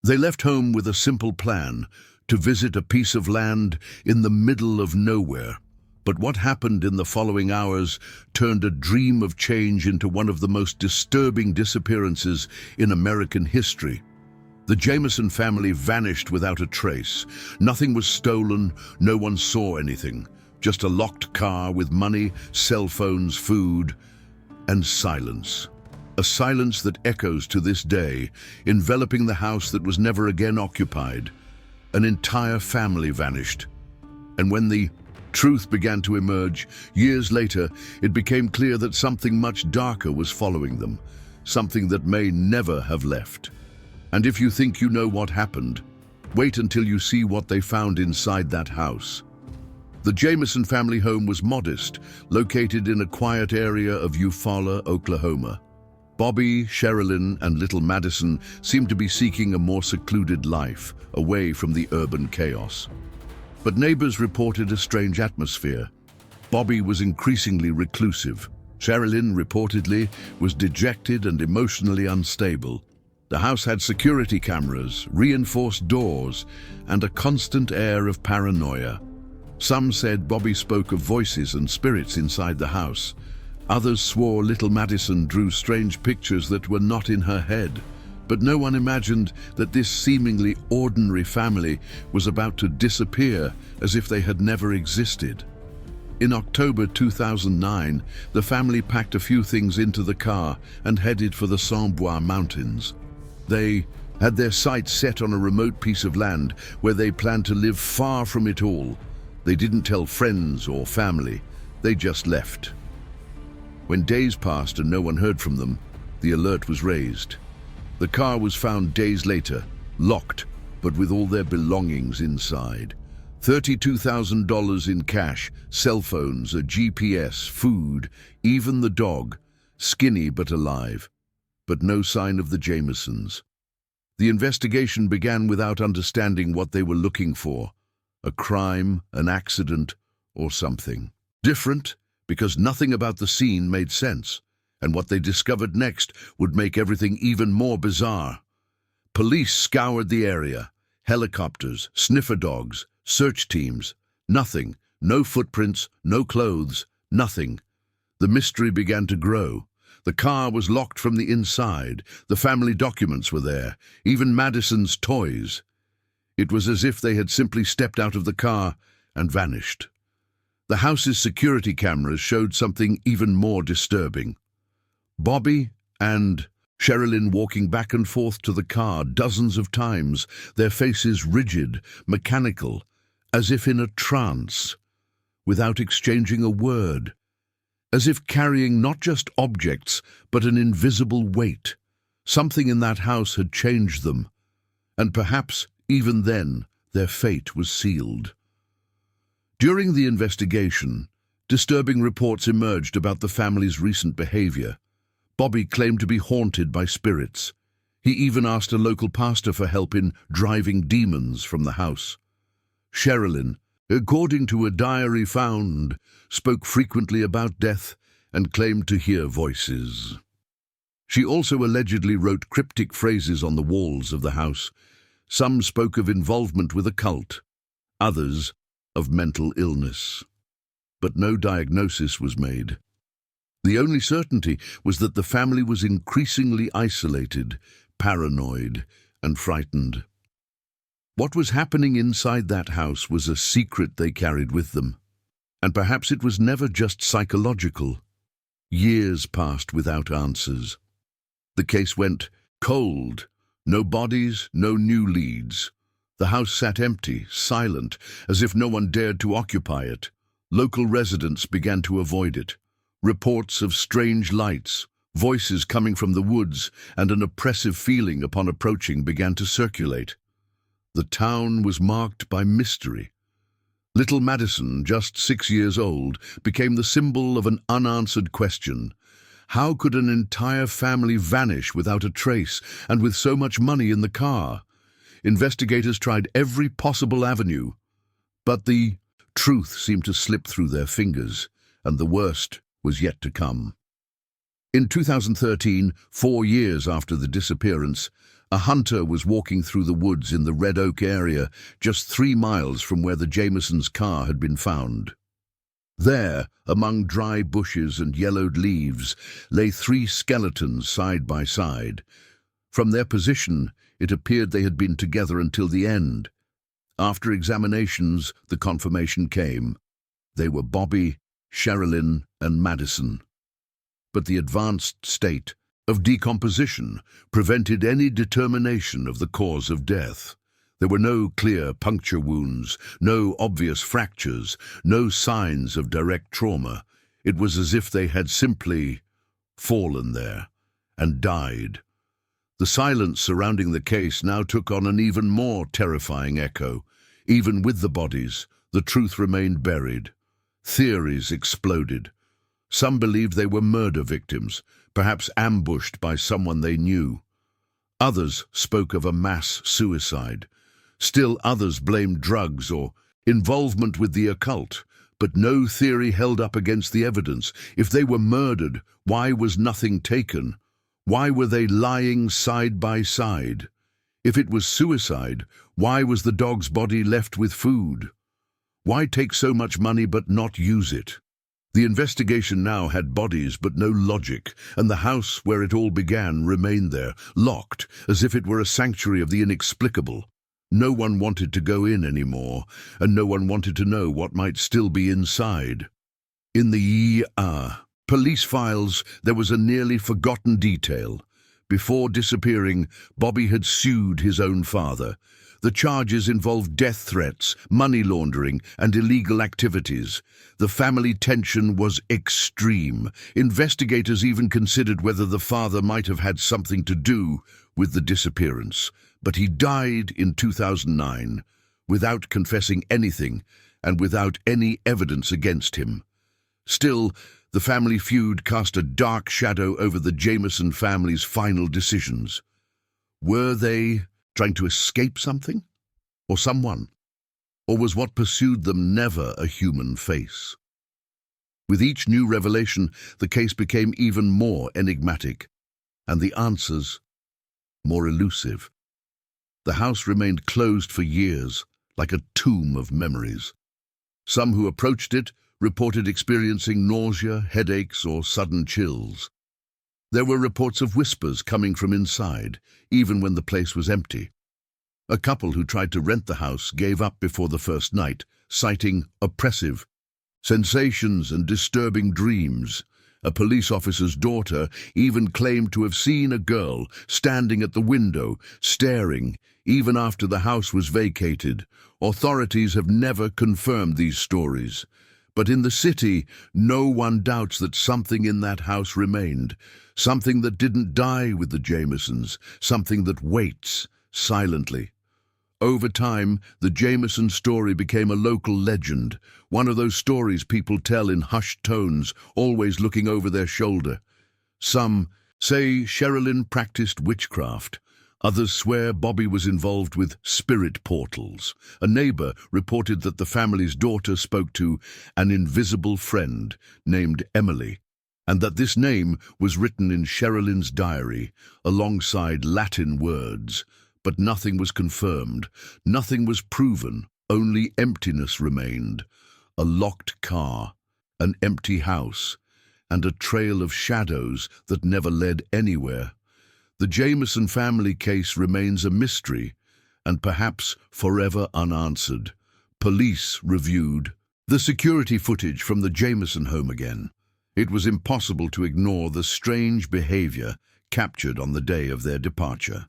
They left home with a simple plan: to visit a piece of land in the middle of nowhere. But what happened in the following hours turned a dream of change into one of the most disturbing disappearances in American history. The Jamison family vanished without a trace. Nothing was stolen, no one saw anything. Just a locked car with money, cell phones, food, and silence. A silence that echoes to this day, enveloping the house that was never again occupied. An entire family vanished. And when the truth began to emerge, years later, it became clear that something much darker was following them, something that may never have left. And if you think you know what happened, wait until you see what they found inside that house. The Jamison family home was modest, located in a quiet area of Eufaula, Oklahoma. Bobby, Sherilyn, and little Madison seemed to be seeking a more secluded life, away from the urban chaos. But neighbors reported a strange atmosphere. Bobby was increasingly reclusive. Sherilyn, reportedly, was dejected and emotionally unstable. The house had security cameras, reinforced doors, and a constant air of paranoia. Some said Bobby spoke of voices and spirits inside the house. Others swore little Madison drew strange pictures that were not in her head. But no one imagined that this seemingly ordinary family was about to disappear as if they had never existed. In October 2009, the family packed a few things into the car and headed for the Saint-Bois Mountains. They had their sights set on a remote piece of land where they planned to live far from it all. They didn't tell friends or family. They just left. When days passed and no one heard from them, the alert was raised. The car was found days later, locked, but with all their belongings inside. $32,000 in cash, cell phones, a GPS, food, even the dog, skinny but alive. But no sign of the Jamisons. The investigation began without understanding what they were looking for. A crime, an accident, or something. Different, because nothing about the scene made sense, and what they discovered next would make everything even more bizarre. Police scoured the area. Helicopters, sniffer dogs, search teams. Nothing. No footprints, no clothes, nothing. The mystery began to grow. The car was locked from the inside. The family documents were there, even Madison's toys. It was as if they had simply stepped out of the car and vanished. The house's security cameras showed something even more disturbing. Bobby and Sherilyn walking back and forth to the car dozens of times, their faces rigid, mechanical, as if in a trance, without exchanging a word, as if carrying not just objects, but an invisible weight. Something in that house had changed them, and perhaps even then their fate was sealed. During the investigation, disturbing reports emerged about the family's recent behavior. Bobby claimed to be haunted by spirits. He even asked a local pastor for help in driving demons from the house. Sherilyn, according to a diary found, spoke frequently about death and claimed to hear voices. She also allegedly wrote cryptic phrases on the walls of the house. Some spoke of involvement with a cult, others of mental illness. But no diagnosis was made. The only certainty was that the family was increasingly isolated, paranoid, and frightened. What was happening inside that house was a secret they carried with them. And perhaps it was never just psychological. Years passed without answers. The case went cold. No bodies, no new leads. The house sat empty, silent, as if no one dared to occupy it. Local residents began to avoid it. Reports of strange lights, voices coming from the woods, and an oppressive feeling upon approaching began to circulate. The town was marked by mystery. Little Madison, just 6 years old, became the symbol of an unanswered question. How could an entire family vanish without a trace and with so much money in the car? Investigators tried every possible avenue, but the truth seemed to slip through their fingers, and the worst was yet to come. In 2013, 4 years after the disappearance, A hunter was walking through the woods in the Red Oak area, just 3 miles from where the Jamisons' car had been found. There, among dry bushes and yellowed leaves, lay 3 skeletons side by side. From their position, it appeared they had been together until the end. After examinations, the confirmation came. They were Bobby, Sherilyn, and Madison. But the advanced state of decomposition prevented any determination of the cause of death. There were no clear puncture wounds, no obvious fractures, no signs of direct trauma. It was as if they had simply fallen there and died. The silence surrounding the case now took on an even more terrifying echo. Even with the bodies, the truth remained buried. Theories exploded. Some believed they were murder victims, perhaps ambushed by someone they knew. Others spoke of a mass suicide. Still others blamed drugs or involvement with the occult, but no theory held up against the evidence. If they were murdered, why was nothing taken? Why were they lying side by side? If it was suicide, why was the dog's body left with food? Why take so much money but not use it? The investigation now had bodies but no logic, and the house where it all began remained there, locked, as if it were a sanctuary of the inexplicable. No one wanted to go in anymore, and no one wanted to know what might still be inside. In the police files, there was a nearly forgotten detail. Before disappearing, Bobby had sued his own father. The charges involved death threats, money laundering, and illegal activities. The family tension was extreme. Investigators even considered whether the father might have had something to do with the disappearance. But he died in 2009, without confessing anything and without any evidence against him. Still, the family feud cast a dark shadow over the Jamison family's final decisions. Were they trying to escape something? Or someone? Or was what pursued them never a human face? With each new revelation, the case became even more enigmatic, and the answers more elusive. The house remained closed for years, like a tomb of memories. Some who approached it reported experiencing nausea, headaches, or sudden chills. There were reports of whispers coming from inside, even when the place was empty. A couple who tried to rent the house gave up before the first night, citing oppressive sensations and disturbing dreams. A police officer's daughter even claimed to have seen a girl standing at the window, staring, even after the house was vacated. Authorities have never confirmed these stories. But in the city, no one doubts that something in that house remained, something that didn't die with the Jamisons, something that waits silently. Over time, the Jamison story became a local legend, one of those stories people tell in hushed tones, always looking over their shoulder. Some say Sherilyn practiced witchcraft. Others swear Bobby was involved with spirit portals. A neighbor reported that the family's daughter spoke to an invisible friend named Emily, and that this name was written in Sherilyn's diary, alongside Latin words. But nothing was confirmed, nothing was proven, only emptiness remained. A locked car, an empty house, and a trail of shadows that never led anywhere. The Jamison family case remains a mystery, and perhaps forever unanswered. Police reviewed the security footage from the Jamison home again. It was impossible to ignore the strange behavior captured on the day of their departure.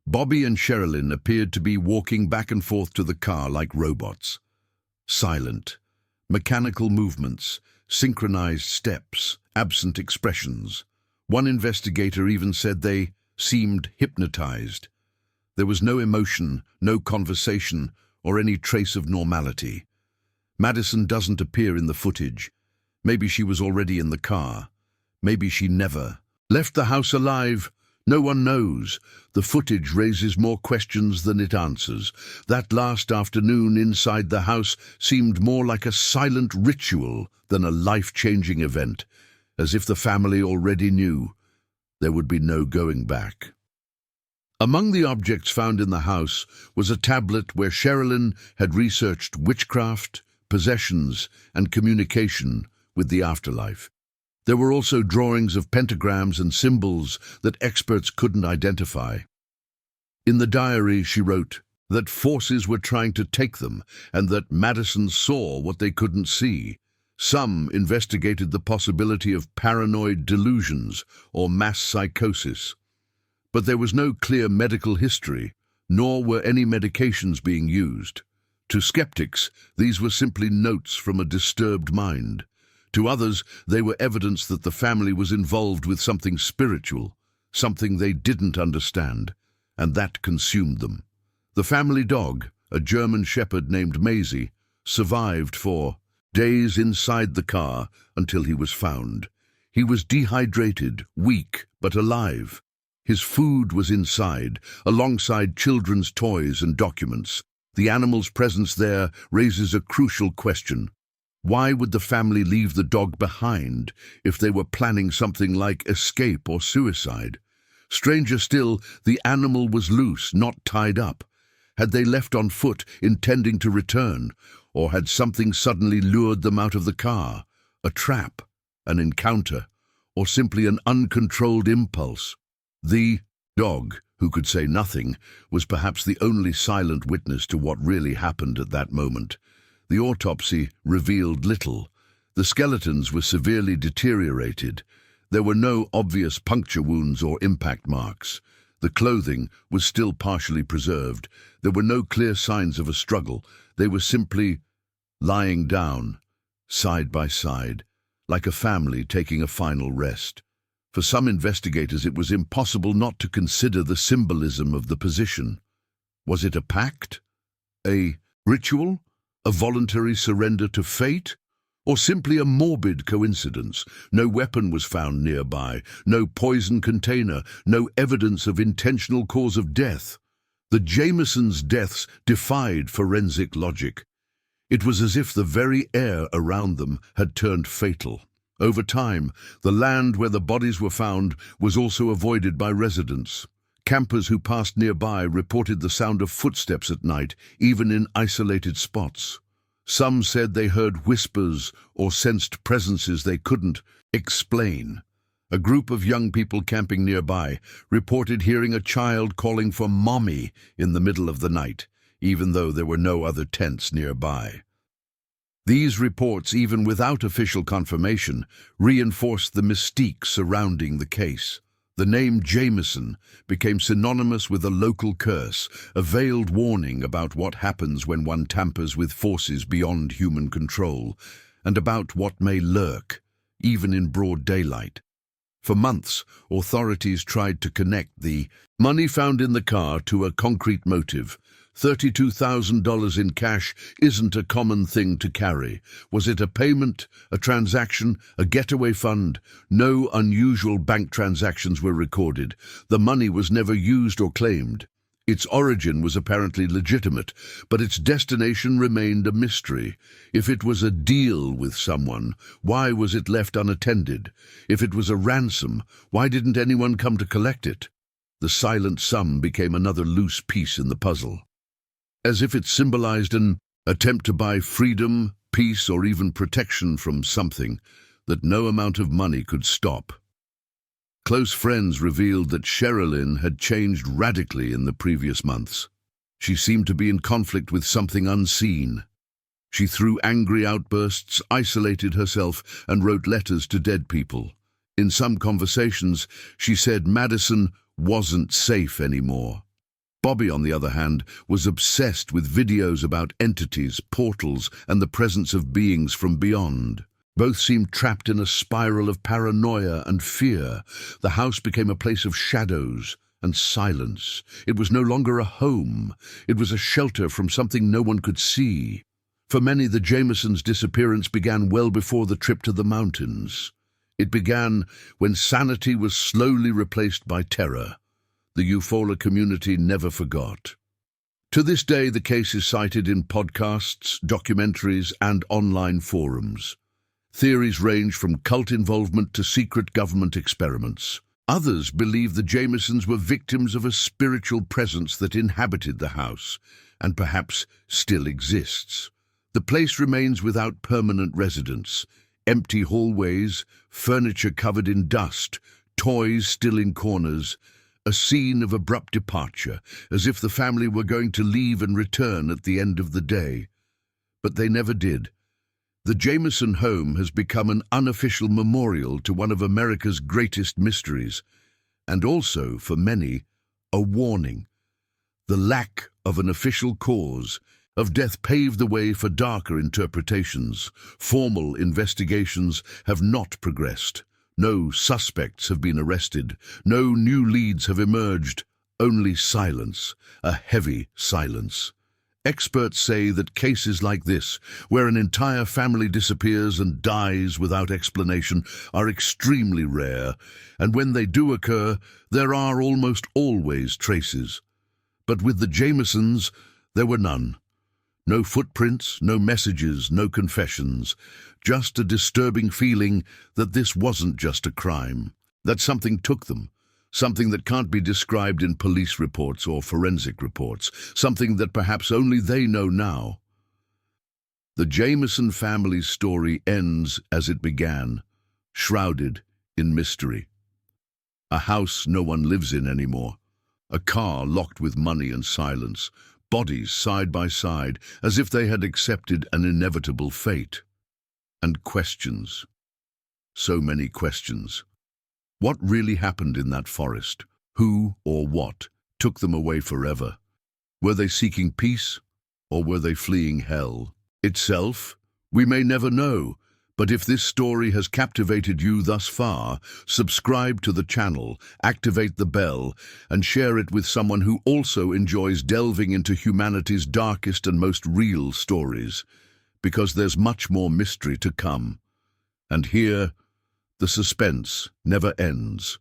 Bobby and Sherilyn appeared to be walking back and forth to the car like robots. Silent, mechanical movements, synchronized steps, absent expressions. One investigator even said they seemed hypnotized. There was no emotion, no conversation, or any trace of normality. Madison doesn't appear in the footage. Maybe she was already in the car. Maybe she never left the house alive. No one knows. The footage raises more questions than it answers. That last afternoon inside the house seemed more like a silent ritual than a life-changing event, as if the family already knew there would be no going back. Among the objects found in the house was a tablet where Sherilyn had researched witchcraft, possessions, and communication with the afterlife. There were also drawings of pentagrams and symbols that experts couldn't identify. In the diary, she wrote that forces were trying to take them and that Madison saw what they couldn't see. Some investigated the possibility of paranoid delusions or mass psychosis. But there was no clear medical history, nor were any medications being used. To skeptics, these were simply notes from a disturbed mind. To others, they were evidence that the family was involved with something spiritual, something they didn't understand, and that consumed them. The family dog, a German shepherd named Maisie, survived for days inside the car until he was found. He was dehydrated, weak, but alive. His food was inside, alongside children's toys and documents. The animal's presence there raises a crucial question. Why would the family leave the dog behind if they were planning something like escape or suicide? Stranger still, the animal was loose, not tied up. Had they left on foot, intending to return, or had something suddenly lured them out of the car? A trap, an encounter, or simply an uncontrolled impulse? The dog, who could say nothing, was perhaps the only silent witness to what really happened at that moment. The autopsy revealed little. The skeletons were severely deteriorated. There were no obvious puncture wounds or impact marks. The clothing was still partially preserved. There were no clear signs of a struggle. They were simply lying down, side by side, like a family taking a final rest. For some investigators, it was impossible not to consider the symbolism of the position. Was it a pact? A ritual? A voluntary surrender to fate? Or simply a morbid coincidence? No weapon was found nearby, no poison container, no evidence of intentional cause of death. The Jamisons' deaths defied forensic logic. It was as if the very air around them had turned fatal. Over time, the land where the bodies were found was also avoided by residents. Campers who passed nearby reported the sound of footsteps at night, even in isolated spots. Some said they heard whispers or sensed presences they couldn't explain. A group of young people camping nearby reported hearing a child calling for "mommy" in the middle of the night, even though there were no other tents nearby. These reports, even without official confirmation, reinforced the mystique surrounding the case. The name Jamison became synonymous with a local curse, a veiled warning about what happens when one tampers with forces beyond human control, and about what may lurk, even in broad daylight. For months, authorities tried to connect the money found in the car to a concrete motive. $32,000 in cash isn't a common thing to carry. Was it a payment, a transaction, a getaway fund? No unusual bank transactions were recorded. The money was never used or claimed. Its origin was apparently legitimate, but its destination remained a mystery. If it was a deal with someone, why was it left unattended? If it was a ransom, why didn't anyone come to collect it? The silent sum became another loose piece in the puzzle. As if it symbolized an attempt to buy freedom, peace, or even protection from something that no amount of money could stop. Close friends revealed that Sherilyn had changed radically in the previous months. She seemed to be in conflict with something unseen. She threw angry outbursts, isolated herself, and wrote letters to dead people. In some conversations, she said Madison wasn't safe anymore. Bobby, on the other hand, was obsessed with videos about entities, portals, and the presence of beings from beyond. Both seemed trapped in a spiral of paranoia and fear. The house became a place of shadows and silence. It was no longer a home. It was a shelter from something no one could see. For many, the Jamisons' disappearance began well before the trip to the mountains. It began when sanity was slowly replaced by terror. The Eufaula community never forgot. To this day, the case is cited in podcasts, documentaries, and online forums. Theories range from cult involvement to secret government experiments. Others believe the Jamisons were victims of a spiritual presence that inhabited the house, and perhaps still exists. The place remains without permanent residents, empty hallways, furniture covered in dust, toys still in corners, a scene of abrupt departure, as if the family were going to leave and return at the end of the day. But they never did. The Jamison home has become an unofficial memorial to one of America's greatest mysteries, and also, for many, a warning. The lack of an official cause of death paved the way for darker interpretations. Formal investigations have not progressed. No suspects have been arrested. No new leads have emerged. Only silence, a heavy silence. Experts say that cases like this, where an entire family disappears and dies without explanation, are extremely rare, and when they do occur, there are almost always traces. But with the Jamisons, there were none. No footprints, no messages, no confessions, just a disturbing feeling that this wasn't just a crime, that something took them. Something that can't be described in police reports or forensic reports, something that perhaps only they know now. The Jamison family's story ends as it began, shrouded in mystery. A house no one lives in anymore, a car locked with money and silence, bodies side by side as if they had accepted an inevitable fate. And questions. So many questions. What really happened in that forest? Who or what took them away forever? Were they seeking peace, or were they fleeing hell itself? We may never know, but if this story has captivated you thus far, subscribe to the channel, activate the bell, and share it with someone who also enjoys delving into humanity's darkest and most real stories, because there's much more mystery to come. And here, the suspense never ends.